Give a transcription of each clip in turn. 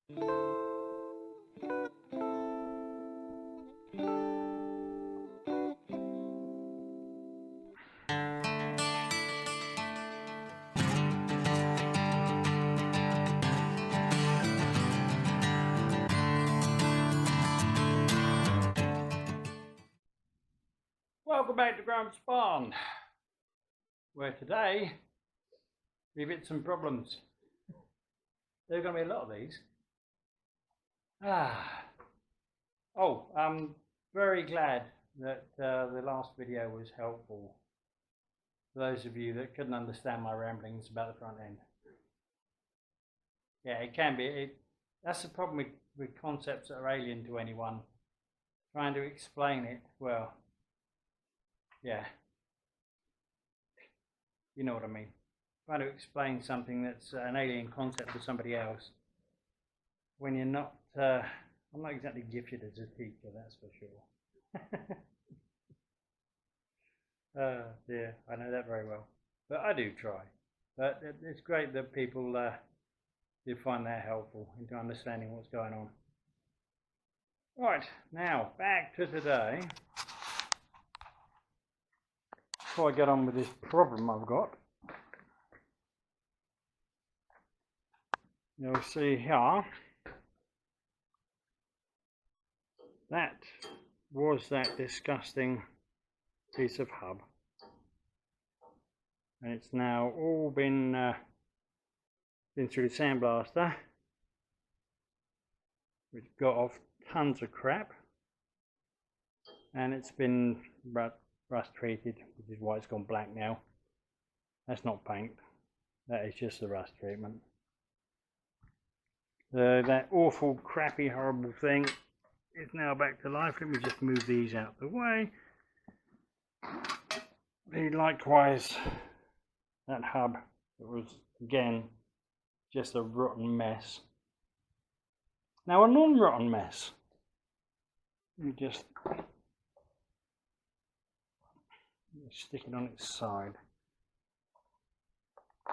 Welcome back to Grumps Barn, where today we've hit some problems. There are going to be a lot of these. I'm very glad that the last video was helpful for those of you that couldn't understand my ramblings about the front end. Yeah, it can be. That's the problem with concepts that are alien to anyone. Trying to explain it, well, yeah, you know what I mean. Trying to explain something that's an alien concept to somebody else when you're not, I'm not exactly gifted as a teacher, that's for sure. Yeah, I know that very well, but I do try. But it's great that people do find that helpful into understanding what's going on. Right, now back to today. Before I get on with this problem I've got, you'll see here that was that disgusting piece of hub, and it's now all been through the sandblaster, which got off tons of crap, and it's been rust treated, which is why it's gone black now. That's not paint, that is just the rust treatment. That awful, crappy, horrible thing is now back to life. Let me just move these out of the way. Likewise, that hub, it was again just a rotten mess. Now a non-rotten mess, you just stick it on its side.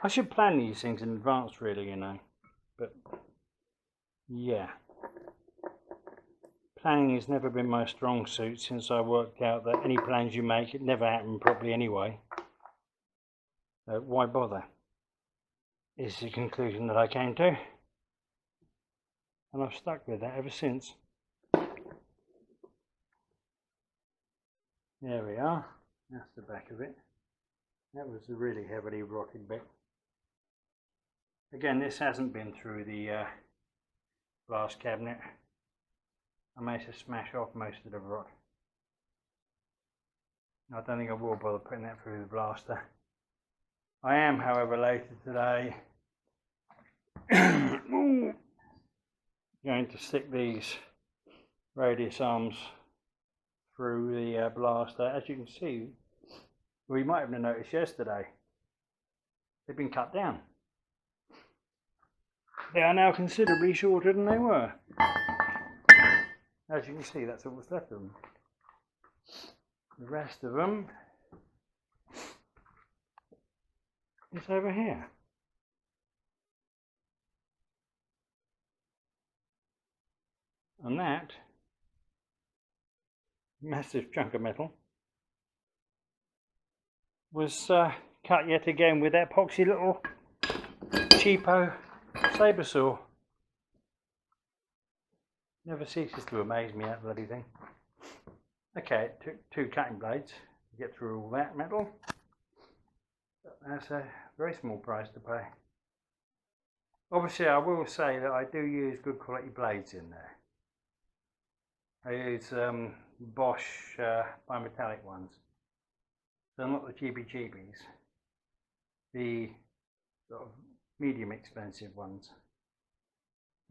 I should plan these things in advance, really, you know, but yeah, planning has never been my strong suit since I worked out that any plans you make, it never happened properly anyway. So why bother? Is the conclusion that I came to, and I've stuck with that ever since. There we are, that's the back of it. That was the really heavily rotted bit. Again, this hasn't been through the glass cabinet. I managed to smash off most of the rot. I don't think I will bother putting that through the blaster. I am, however, later today going to stick these radius arms through the blaster. As you can see, well, you might have noticed yesterday, they've been cut down. They are now considerably shorter than they were. As you can see, that's all that's left of them. The rest of them is over here. And that massive chunk of metal was cut yet again with that epoxy little cheapo saber saw. Never ceases to amaze me, that bloody thing. Okay, it took 2 cutting blades to get through all that metal. But that's a very small price to pay. Obviously, I will say that I do use good quality blades in there. I use Bosch bimetallic ones. So not the cheapies, the sort of medium expensive ones.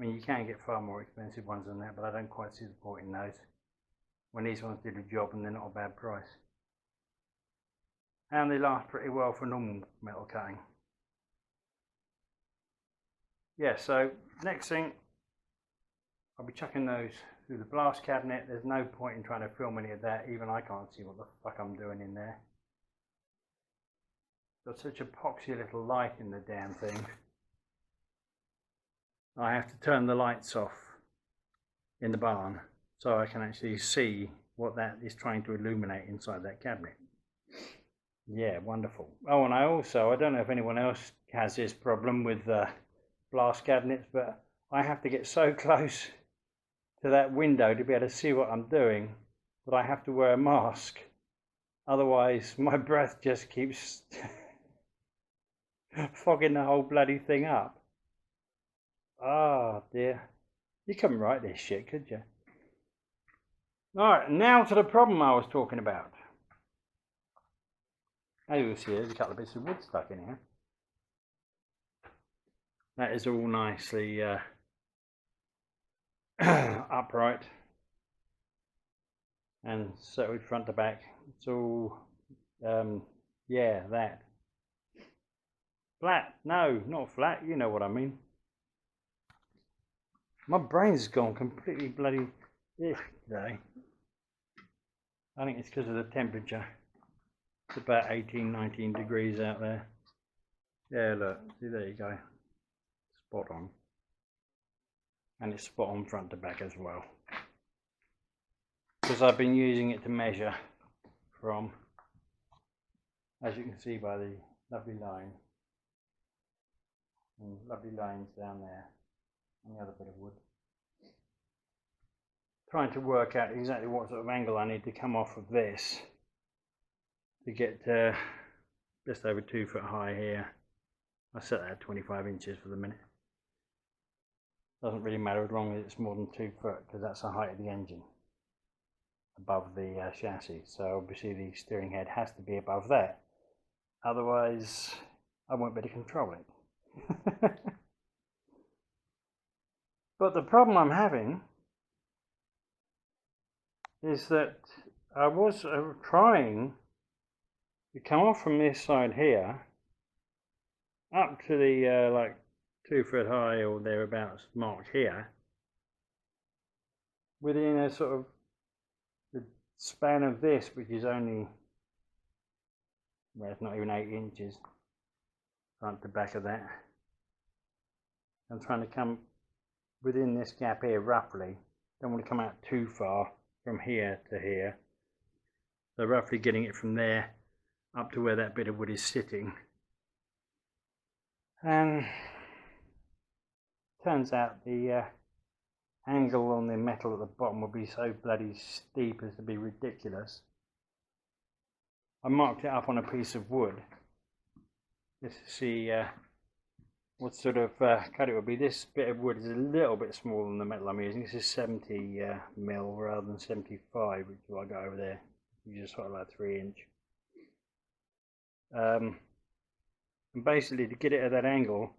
I mean, you can get far more expensive ones than that, but I don't quite see the point in those when these ones do the job and they're not a bad price. And they last pretty well for normal metal cutting. Yeah, so next thing, I'll be chucking those through the blast cabinet. There's no point in trying to film any of that, even I can't see what the fuck I'm doing in there. Got such epoxy little light in the damn thing. I have to turn the lights off in the barn so I can actually see what that is trying to illuminate inside that cabinet. Yeah, wonderful. Oh, and I don't know if anyone else has this problem with blast cabinets, but I have to get so close to that window to be able to see what I'm doing that I have to wear a mask. Otherwise, my breath just keeps fogging the whole bloody thing up. Oh dear. You couldn't write this shit, could you? Alright, now to the problem I was talking about. As you see, there's a couple of bits of wood stuck in here. That is all nicely upright and settled front to back. It's all, yeah, that. Flat? No, not flat. You know what I mean. My brain's gone completely bloody today. I think it's because of the temperature. It's about 18, 19 degrees out there. Yeah, look, see, there you go. Spot on. And it's spot on front to back as well. Because I've been using it to measure from, as you can see by the lovely line. And lovely lines down there. And the other bit of wood. Trying to work out exactly what sort of angle I need to come off of this to get just over 2 foot high here. I set that at 25 inches for the minute. Doesn't really matter as long as it's more than 2 foot, because that's the height of the engine above the chassis. So obviously the steering head has to be above that. Otherwise I won't be able to control it. But the problem I'm having is that I was trying to come off from this side here up to the like 2 foot high or thereabouts mark here within a sort of the span of this, which is only, well, it's not even 8 inches front to back of that. I'm trying to come within this gap here roughly. Don't want to come out too far from here to here. So roughly getting it from there up to where that bit of wood is sitting. And turns out the angle on the metal at the bottom will be so bloody steep as to be ridiculous. I marked it up on a piece of wood just to see what sort of cut it would be. This bit of wood is a little bit smaller than the metal I'm using. This is 70 mil rather than 75, which I got over there. You just sort of like 3 inch. And basically, to get it at that angle,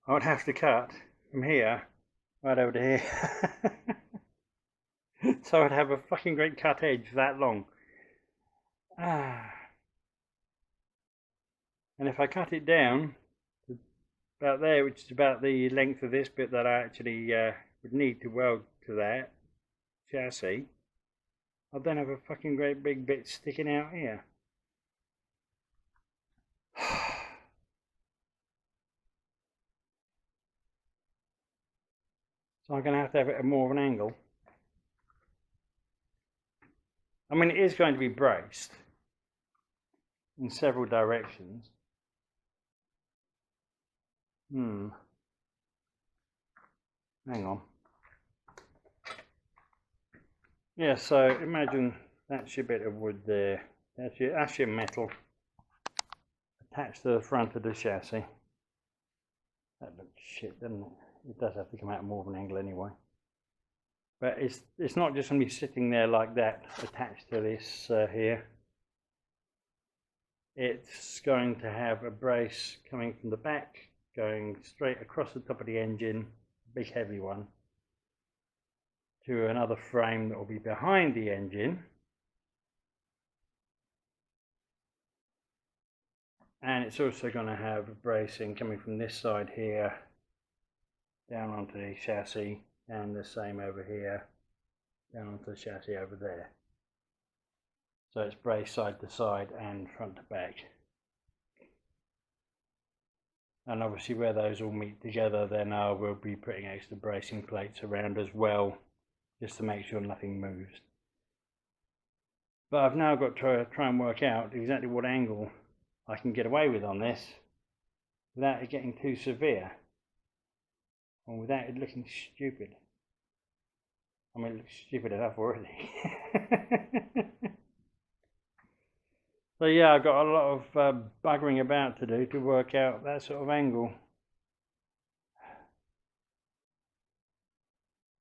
I would have to cut from here right over to here. So I'd have a fucking great cut edge that long. And if I cut it down to about there, which is about the length of this bit that I actually would need to weld to that chassis, I'd then have a fucking great big bit sticking out here. So I'm going to have it at more of an angle. I mean, it is going to be braced in several directions. Hang on. Yeah, so imagine that's your bit of wood there. That's your metal attached to the front of the chassis. That looks shit, doesn't it? It does have to come out more of an angle anyway. But it's not just going to be sitting there like that, attached to this here. It's going to have a brace coming from the back, going straight across the top of the engine, big heavy one, to another frame that will be behind the engine. And it's also going to have a bracing coming from this side here, down onto the chassis, and the same over here, down onto the chassis over there. So it's braced side to side and front to back. And obviously where those all meet together, then I will be putting extra bracing plates around as well, just to make sure nothing moves. But I've now got to try and work out exactly what angle I can get away with on this without it getting too severe, and without it looking stupid. I mean, it looks stupid enough already. So yeah, I've got a lot of buggering about to do to work out that sort of angle.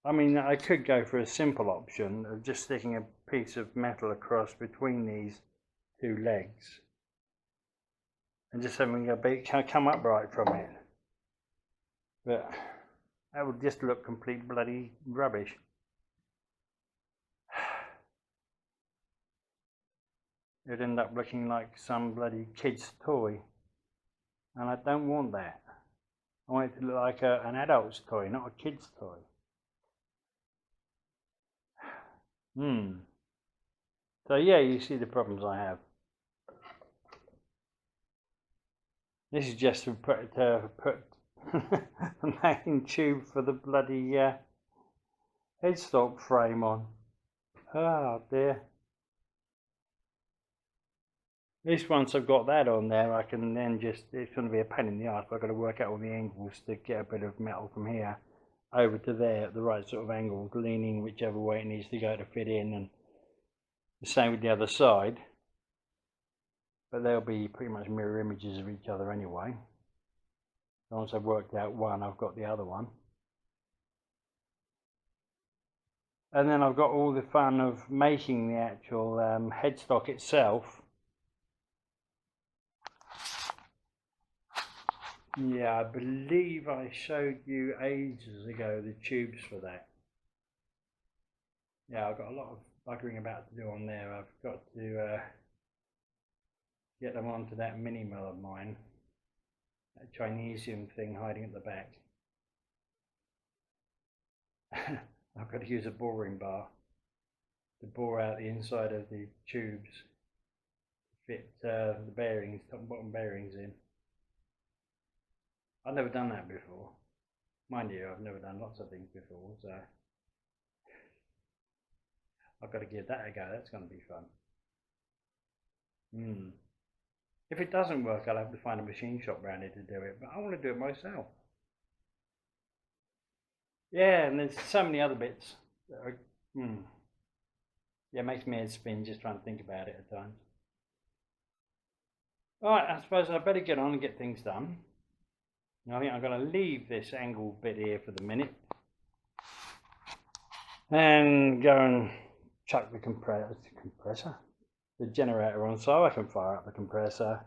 I mean, I could go for a simple option of just sticking a piece of metal across between these two legs and just having a bit come upright from it. But that would just look complete bloody rubbish. It'd end up looking like some bloody kid's toy, and I don't want that. I want it to look like an adult's toy, not a kid's toy. So yeah, you see the problems I have. This is just to put the main tube for the bloody headstock frame on. Oh dear. At least once I've got that on there, I can then just, it's going to be a pain in the arse, but I've got to work out all the angles to get a bit of metal from here over to there at the right sort of angle, leaning whichever way it needs to go to fit in, and the same with the other side. But they'll be pretty much mirror images of each other anyway. Once I've worked out one, I've got the other one. And then I've got all the fun of making the actual headstock itself. Yeah, I believe I showed you ages ago the tubes for that. Yeah, I've got a lot of buggering about to do on there. I've got to get them onto that mini mill of mine, that Chinesium thing hiding at the back. I've got to use a boring bar to bore out the inside of the tubes to fit the bearings, top and bottom bearings in. I've never done that before. Mind you, I've never done lots of things before, so I've got to give that a go. That's going to be fun. If it doesn't work, I'll have to find a machine shop around here to do it, but I want to do it myself. Yeah, and there's so many other bits that are, yeah, it makes my head spin just trying to think about it at times. Alright, I suppose I better get on and get things done. I think I'm going to leave this angle bit here for the minute and go and chuck the generator on so I can fire up the compressor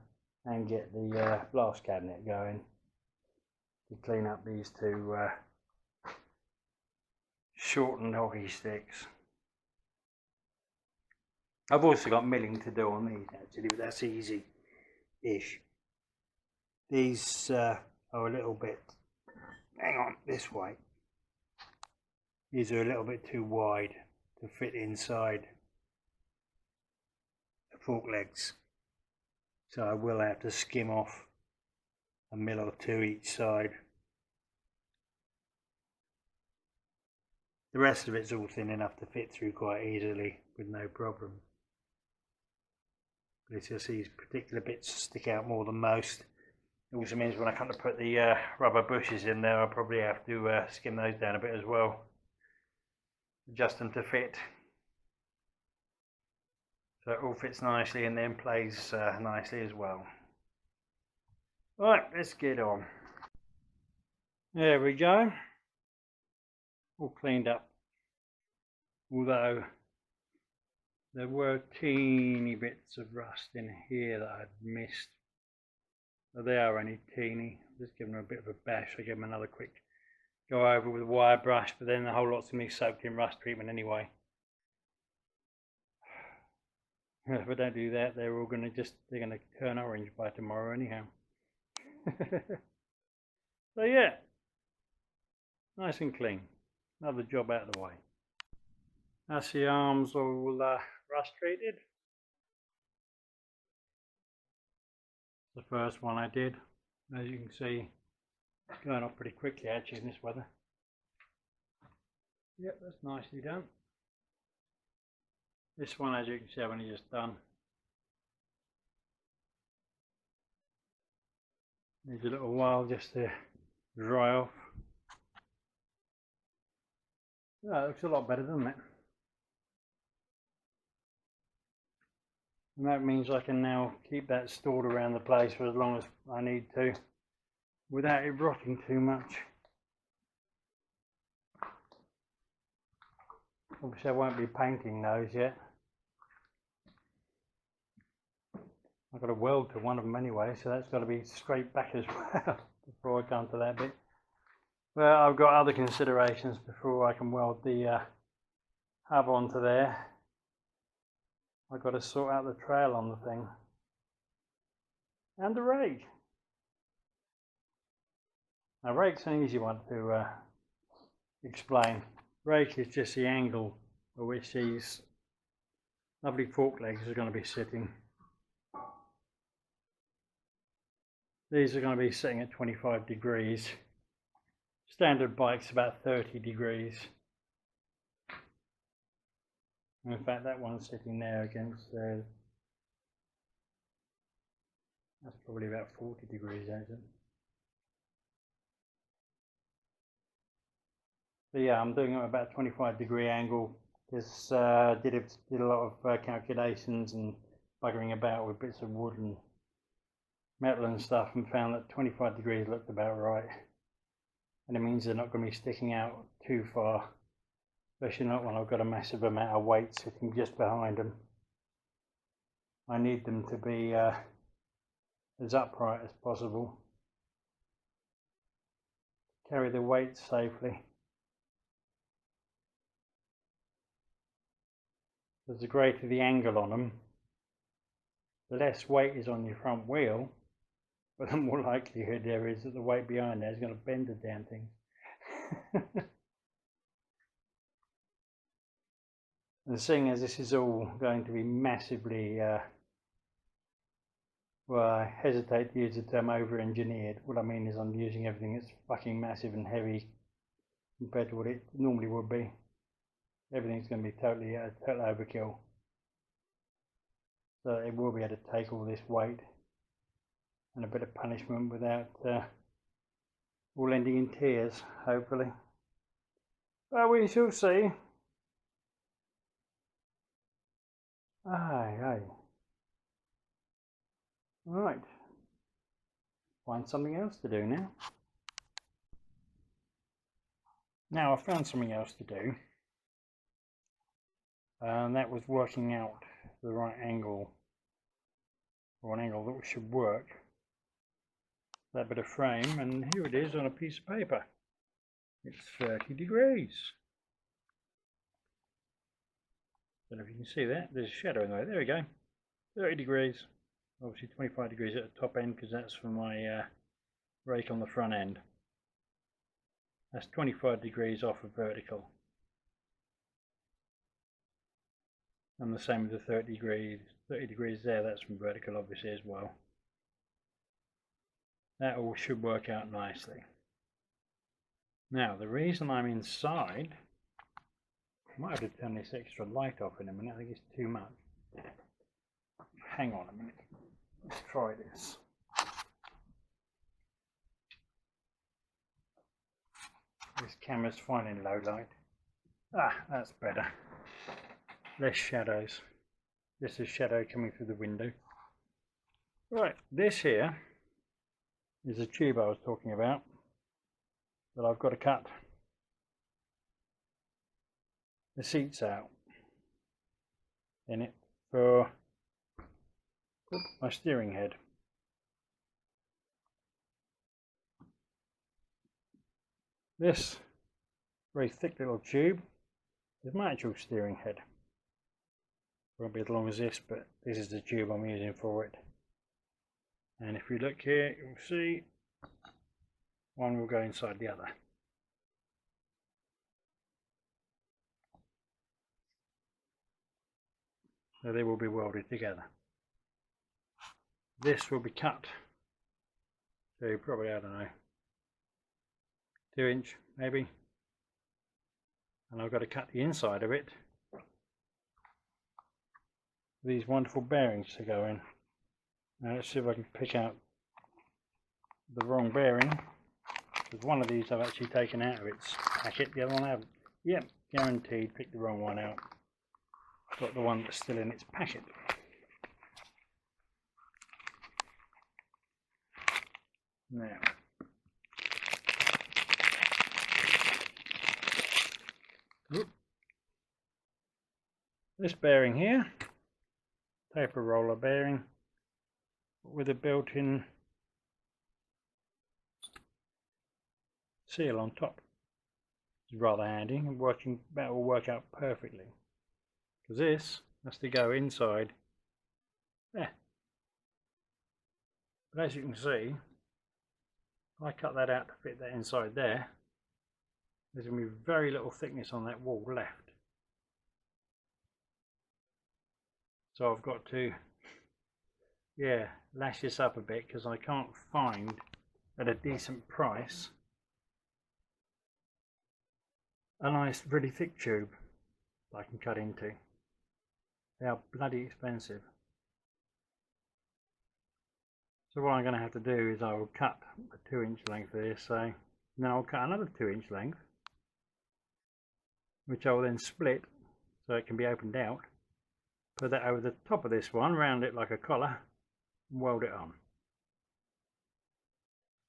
and get the blast cabinet going to clean up these two shortened hockey sticks. I've also got milling to do on these actually, but that's easy-ish. These are a little bit, hang on, this way. These are a little bit too wide to fit inside the fork legs, so I will have to skim off a mil or two each side. The rest of it's all thin enough to fit through quite easily with no problem. But it's just these particular bits stick out more than most. It also means when I come to put the rubber bushes in there, I'll probably have to skim those down a bit as well, adjust them to fit, so it all fits nicely and then plays nicely as well. Right, let's get on. There we go, all cleaned up, although there were teeny bits of rust in here that I'd missed. They are only teeny. Just give them a bit of a bash. I give them another quick go over with a wire brush, but then the whole lot's going to be soaked in rust treatment anyway. If I don't do that, they're all going to turn orange by tomorrow anyhow. So yeah, nice and clean. Another job out of the way. That's the arms all rust treated. The first one I did. As you can see, it's going off pretty quickly actually in this weather. Yep, that's nicely done. This one, as you can see, I've only just done. Needs a little while just to dry off. Yeah, it looks a lot better, doesn't it? And that means I can now keep that stored around the place for as long as I need to, without it rotting too much. Obviously I won't be painting those yet. I've got to weld to one of them anyway, so that's got to be straight back as well before I come to that bit. Well, I've got other considerations before I can weld the hub onto there. I've got to sort out the trail on the thing. And the rake. Now rake's an easy one to explain. Rake is just the angle at which these lovely fork legs are going to be sitting. These are going to be sitting at 25 degrees. Standard bike's about 30 degrees. In fact, that one's sitting there against that's probably about 40 degrees, actually. So yeah, I'm doing it at about 25-degree angle because did a lot of calculations and buggering about with bits of wood and metal and stuff, and found that 25 degrees looked about right. And it means they're not going to be sticking out too far, especially not when I've got a massive amount of weight sitting just behind them. I need them to be as upright as possible, carry the weight safely. Because the greater the angle on them, the less weight is on your front wheel, but the more likelihood there is that the weight behind there is going to bend the damn thing. And seeing as this is all going to be massively, well, I hesitate to use the term over-engineered. What I mean is I'm using everything that's fucking massive and heavy compared to what it normally would be. Everything's going to be total overkill. So it will be able to take all this weight and a bit of punishment without all ending in tears, hopefully. But we shall see. Aye, aye. Right. Find something else to do now. Now I've found something else to do. And that was working out the right angle, or an angle that should work. That bit of frame, and here it is on a piece of paper. It's 30 degrees. Don't know if you can see that. There's a shadow in there. There we go. 30 degrees. Obviously 25 degrees at the top end because that's for my rake on the front end. That's 25 degrees off of vertical. And the same with the 30 degrees. 30 degrees there, that's from vertical obviously as well. That all should work out nicely. Now the reason I'm inside, I might have to turn this extra light off in a minute. I think it's too much. Hang on a minute. Let's try this. This camera's fine in low light. Ah, that's better. Less shadows. Just a shadow coming through the window. Right, this here is the tube I was talking about that I've got to cut the seats out in it for my steering head. This very thick little tube is my actual steering head. Won't be as long as this, but this is the tube I'm using for it. And if you look here, you'll see one will go inside the other. So they will be welded together. This will be cut to probably, I don't know, 2" maybe. And I've got to cut the inside of it. These wonderful bearings to go in. Now let's see if I can pick out the wrong bearing. Because one of these I've actually taken out of its packet, the other one I haven't. Yep, guaranteed picked the wrong one out. Got the one that's still in its packet. Now, this bearing here, taper roller bearing with a built-in seal on top. It's rather handy and that will work out perfectly, because this has to go inside there. But as you can see, if I cut that out to fit that inside there, there's going to be very little thickness on that wall left. So I've got to, lash this up a bit, because I can't find at a decent price a nice really thick tube that I can cut into. They are bloody expensive. So what I'm going to have to do is I will cut a 2" length of this, and then I'll cut another 2" length, which I will then split so it can be opened out, put that over the top of this one, round it like a collar, and weld it on.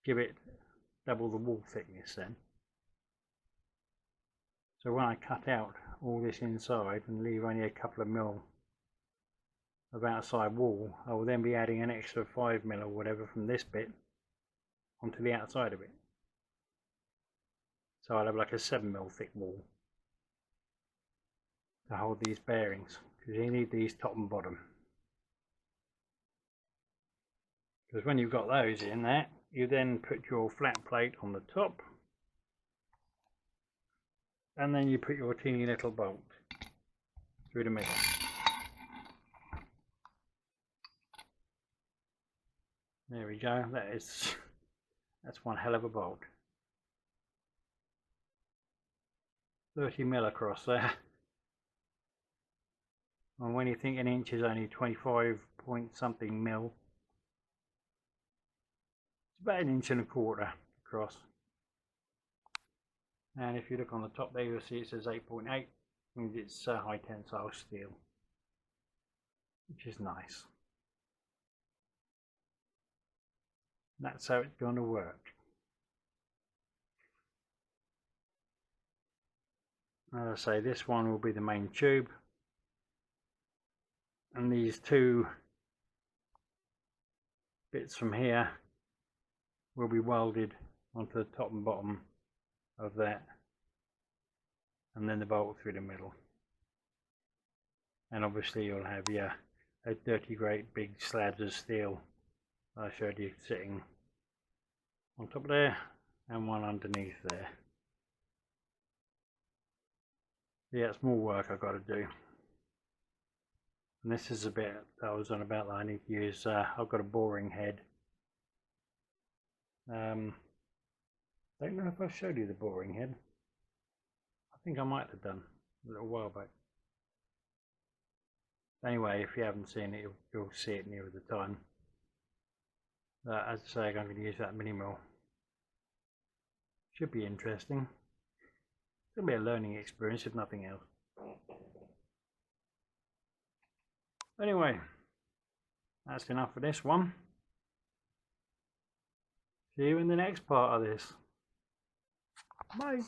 Give it double the wall thickness then. So when I cut out all this inside and leave only a couple of mil of outside wall, I will then be adding an extra 5 mil or whatever from this bit onto the outside of it. So I'll have like a 7 mil thick wall to hold these bearings, because you need these top and bottom. Because when you've got those in there, you then put your flat plate on the top, and then you put your teeny little bolt through the middle. There we go, that's one hell of a bolt. 30 mil across there. And when you think an inch is only 25 point something mil, it's about 1.25 inches across. And if you look on the top there, you'll see it says 8.8, means it's high tensile steel, which is nice. That's how it's going to work. As I say, this one will be the main tube, and these two bits from here will be welded onto the top and bottom of that, and then the bolt through the middle. And obviously you'll have a dirty great big slabs of steel I showed you sitting on top of there, and one underneath there. Yeah, it's more work I've got to do. And this is a bit that I was on about that I need to use. I've got a boring head. Don't know if I showed you the boring head. I think I might have done a little while back. Anyway, if you haven't seen it, you'll see it nearer the time. As I say, I'm going to use that mini mill. Should be interesting. It's going to be a learning experience if nothing else. Anyway, that's enough for this one. See you in the next part of this. Bye.